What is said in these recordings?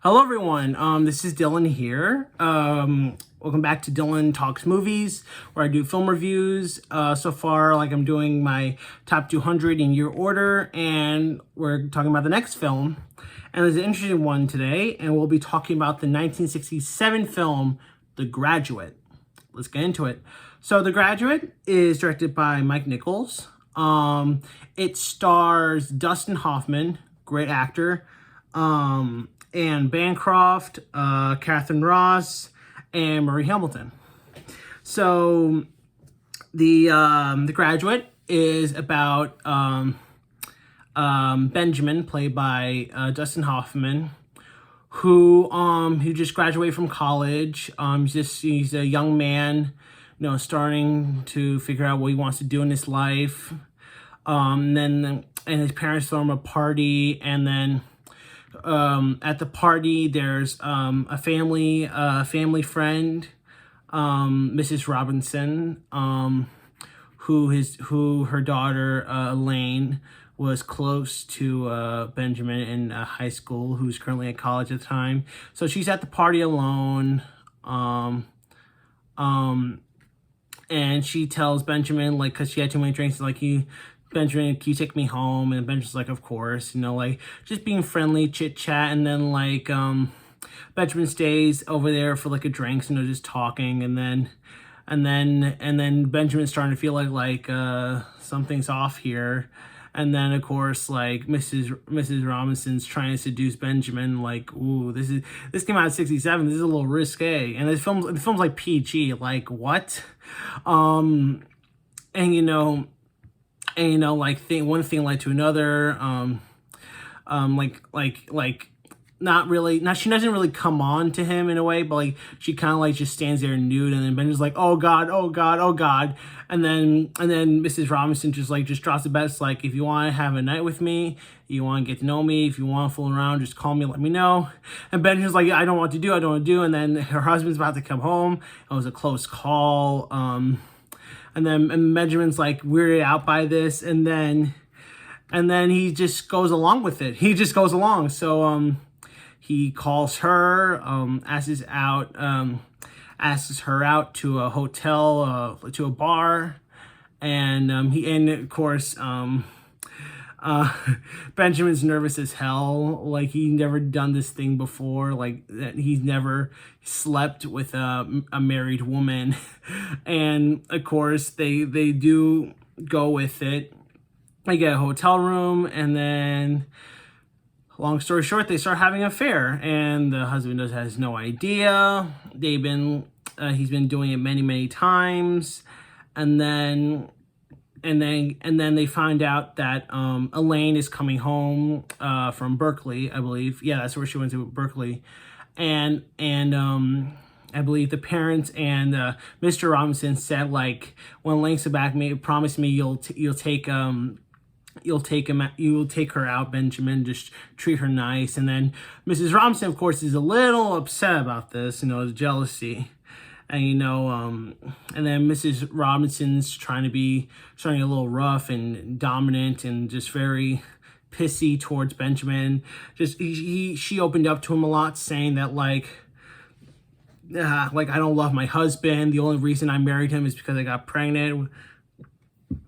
Hello, everyone. This is Dylan here. Welcome back to Dylan Talks Movies, where I do film reviews. So far, I'm doing my top 200 in year order, and we're talking about the next film. And there's an interesting one today, and we'll be talking about the 1967 film, The Graduate. Let's get into it. So, The Graduate is directed by Mike Nichols. It stars Dustin Hoffman, great actor. Anne Bancroft, Catherine Ross, and Marie Hamilton. So the Graduate is about Benjamin, played by Dustin Hoffman, who just graduated from college. He's a young man, starting to figure out what he wants to do in his life. And his parents throw him a party, and then at the party, there's a family friend, Mrs. Robinson, who her daughter Elaine was close to Benjamin in high school, who's currently at college at the time. So she's at the party alone, and she tells Benjamin, because she had too many drinks, Benjamin, can you take me home? And Benjamin's like, of course, just being friendly, chit chat. And then Benjamin stays over there for a drink, just talking. And then Benjamin's starting to feel like something's off here. And then of course, Mrs. Robinson's trying to seduce Benjamin, ooh, this came out in 1967. This is a little risque. And the film's PG, what? One thing led to another. She doesn't really come on to him in a way, but she kind of just stands there nude, and then Benjamin's like, oh god, oh god, oh god, and then Mrs. Robinson just drops the bet. It's if you want to have a night with me, you want to get to know me, if you want to fool around, just call me, let me know. And Benjamin's like, I don't want to do, and then her husband's about to come home. It was a close call. And Benjamin's weirded out by this, and then he just goes along with it. He just goes along. So he calls her, asks her out to a hotel, to a bar, and of course Benjamin's nervous as hell. He's never done this thing before. He's never slept with a married woman. And of course they do go with it. They get a hotel room, and then long story short, they start having an affair, and the husband has no idea. He's been doing it many times, and then they find out that Elaine is coming home from Berkeley, I believe. Yeah, that's where she went to, Berkeley. And I believe the parents and Mr. Robinson said, when Elaine's back, promise me you'll take her out, Benjamin. Just treat her nice. And then Mrs. Robinson, of course, is a little upset about this, the jealousy. And and then Mrs. Robinson's trying to be a little rough and dominant and just very pissy towards Benjamin. She opened up to him a lot, saying that I don't love my husband. The only reason I married him is because I got pregnant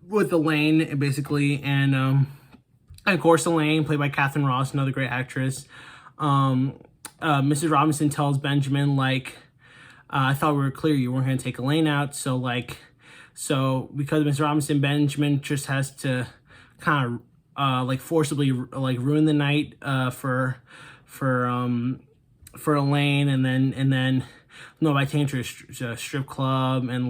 with Elaine, basically. And of course, Elaine, played by Catherine Ross, another great actress. Mrs. Robinson tells Benjamin, I thought we were clear you weren't going to take Elaine out. So because Mrs. Robinson, Benjamin just has to kind of forcibly ruin the night for Elaine, and then by taking her to a strip club and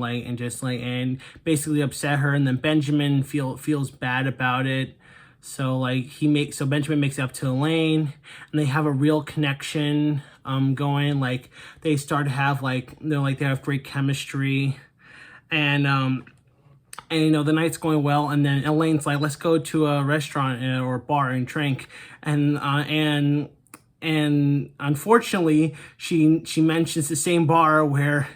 basically upset her, and then Benjamin feels bad about it. So Benjamin makes it up to Elaine, and they have a real connection going. They start to have they have great chemistry, and the night's going well, and then Elaine's let's go to a restaurant or a bar and drink, and unfortunately she mentions the same bar where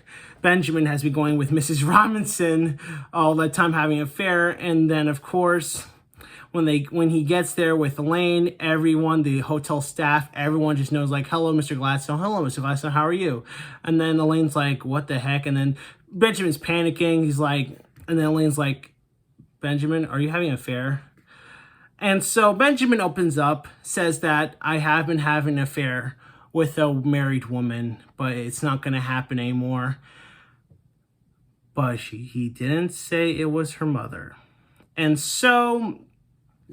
Benjamin has been going with Mrs. Robinson all that time, having an affair. And then of course when he gets there with Elaine, everyone, the hotel staff, everyone just knows like, hello, Mr. Gladstone. Hello, Mr. Gladstone. How are you? And then Elaine's like, what the heck? And then Benjamin's panicking. He's like, and then Elaine's like, Benjamin, are you having an affair? And so Benjamin opens up, says that I have been having an affair with a married woman, but it's not going to happen anymore. But he didn't say it was her mother. And so,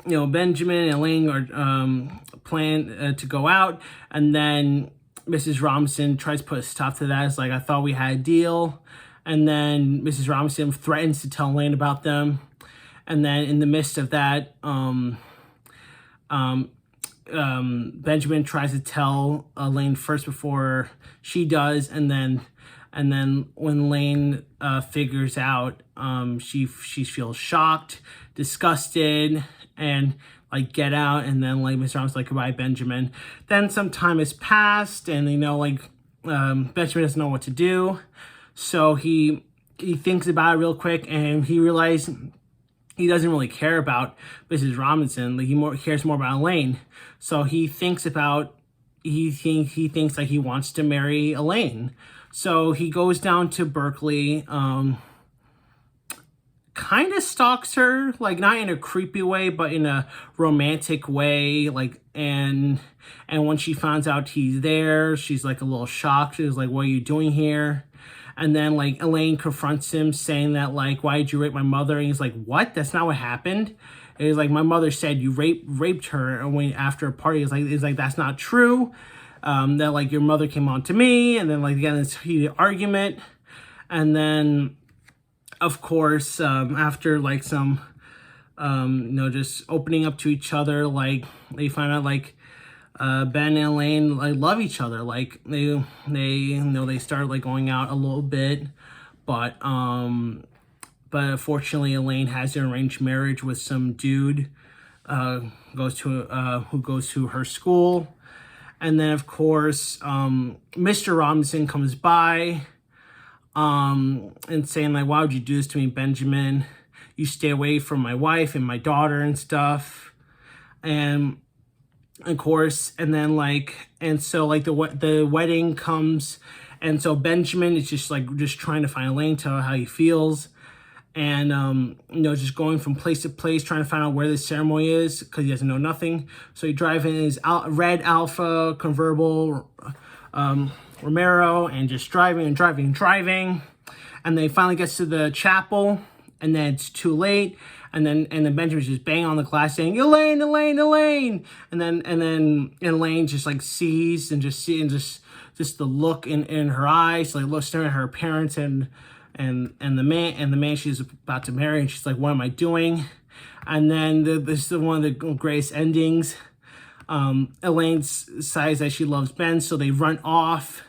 Benjamin and Elaine are plan to go out, and then Mrs. Robinson tries to put a stop to that. It's like, I thought we had a deal. And then Mrs. Robinson threatens to tell Elaine about them. And then in the midst of that, Benjamin tries to tell Elaine first before she does, and then when Elaine figures out, she feels shocked, disgusted, and like get out. And then like Mr. Arm's like, goodbye, Benjamin. Then some time has passed, and Benjamin doesn't know what to do, so he thinks about it real quick, and he realizes he doesn't really care about Mrs. Robinson. Like, he cares more about Elaine. So he thinks like he wants to marry Elaine. So he goes down to Berkeley, kind of stalks her, like not in a creepy way, but in a romantic way. Like, and when she finds out he's there, she's like a little shocked. She's like, what are you doing here? And then like Elaine confronts him saying that like, why did you rape my mother? And he's like, what? That's not what happened. And he's like, my mother said you raped her after a party. It's like that's not true. That like your mother came on to me, and then like again this heated argument. And then of course after like some just opening up to each other, like they find out like Ben and Elaine like love each other. Like they start like going out a little bit, but unfortunately Elaine has an arranged marriage with some dude who goes to her school. And then of course Mr. Robinson comes by and saying like, why would you do this to me, Benjamin? You stay away from my wife and my daughter and stuff. And of course, and then so the wedding comes, and so Benjamin is just trying to find Elaine, tell her how he feels, and just going from place to place trying to find out where this ceremony is because he doesn't know nothing. So he drives in his red Alfa convertible Romero and just driving, and then he finally gets to the chapel, and then it's too late. And then Benjamin's just banging on the glass saying, Elaine, Elaine, Elaine. And then Elaine just like sees and just the look in her eyes, like staring at her parents and the man she's about to marry, and she's like, what am I doing? And then this is one of the greatest endings. Elaine decides that she loves Ben, so they run off.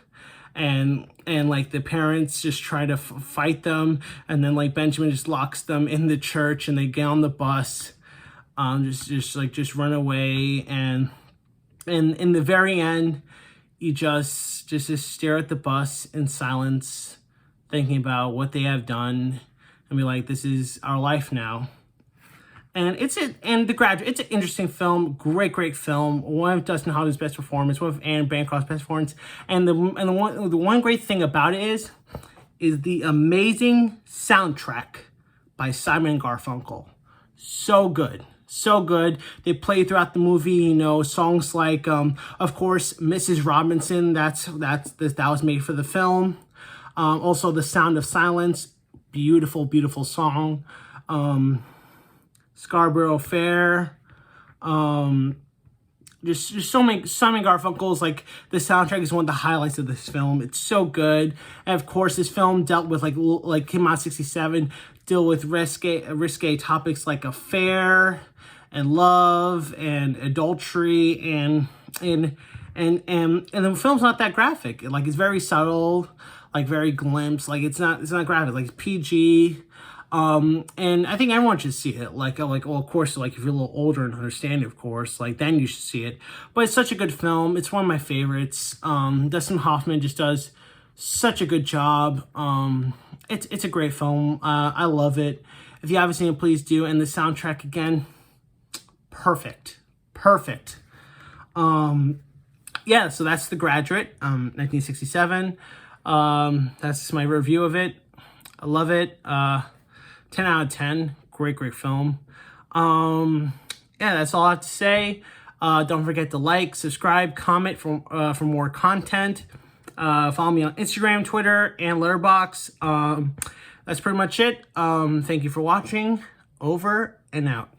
And like the parents just try to fight them, and then like Benjamin just locks them in the church, and they get on the bus, just run away. And in the very end, you just stare at the bus in silence, thinking about what they have done, and be like, this is our life now. And The Graduate, it's an interesting film, great film. One of Dustin Hoffman's best performance, one of Anne Bancroft's best performance. And the one great thing about it is the amazing soundtrack by Simon & Garfunkel. So good. They play throughout the movie, songs like, of course, Mrs. Robinson, that was made for the film. Also, The Sound of Silence, beautiful song. Scarborough Fair, just so many. Simon Garfunkel's the soundtrack is one of the highlights of this film. It's so good, and of course, this film dealt with came out '67, deal with risque topics like affair and love and adultery and the film's not that graphic. It's very subtle, very glimpse. It's not graphic. It's PG. And I think everyone should see it. Of course, if you're a little older and understand it, of course, then you should see it. But it's such a good film. It's one of my favorites. Dustin Hoffman just does such a good job. It's a great film. I love it. If you haven't seen it, please do. And the soundtrack, again, perfect. Yeah, so that's The Graduate, 1967. That's my review of it. I love it. 10 out of 10. Great film. Yeah, that's all I have to say. Don't forget to like, subscribe, comment for more content. Follow me on Instagram, Twitter, and Letterboxd. That's pretty much it. Thank you for watching. Over and out.